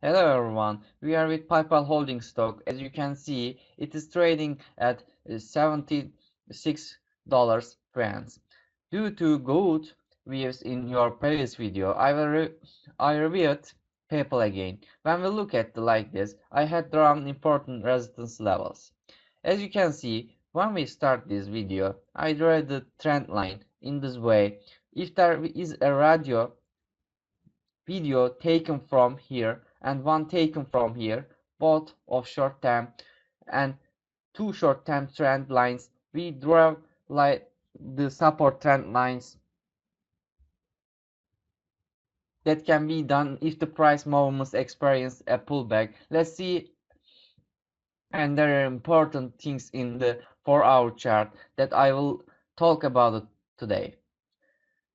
Hello everyone, we are with PayPal holding stock. As you can see, it is trading at $76 pence. Due to good views in your previous video, I reviewed PayPal again. When we look at the like this, I had drawn important resistance levels. As you can see, when we start this video, I drew the trend line in this way. If there is a video taken from here and one taken from here, both of short term and two short term trend lines, we draw like the support trend lines that can be done if the price movements experience a pullback. Let's see, and there are important things in the 4-hour chart that I will talk about today.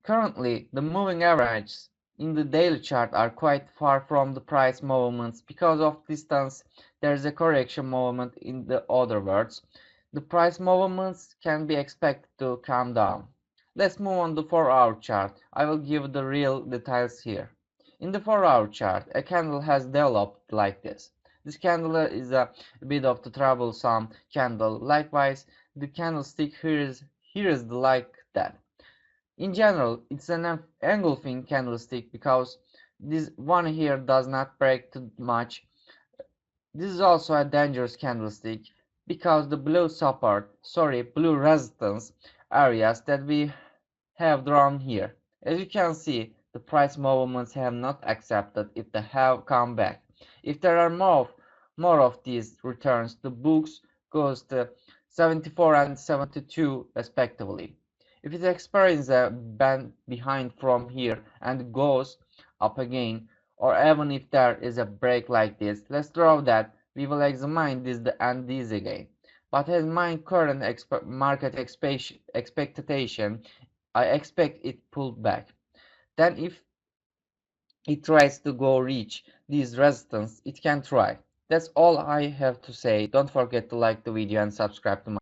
Currently, the moving averages in the daily chart are quite far from the price movements. Because of distance, there is a correction movement. In the other words, the price movements can be expected to come down. Let's move on the 4-hour chart. I will give the real details here. In the 4-hour chart, a candle has developed like this. This candle is a bit of the troublesome candle. Likewise, the candlestick here is like that. In general, it's an engulfing candlestick because this one here does not break too much. This is also a dangerous candlestick because the blue resistance areas that we have drawn here. As you can see, the price movements have not accepted if they have come back. If there are more of these returns, the books goes to 74 and 72 respectively. If it experiences a bend behind from here and goes up again, or even if there is a break like this, let's draw that, we will examine this and this again. But as my current market expectation, I expect it pulled back. Then if it tries to go reach this resistance, it can try. That's all I have to say. Don't forget to like the video and subscribe to my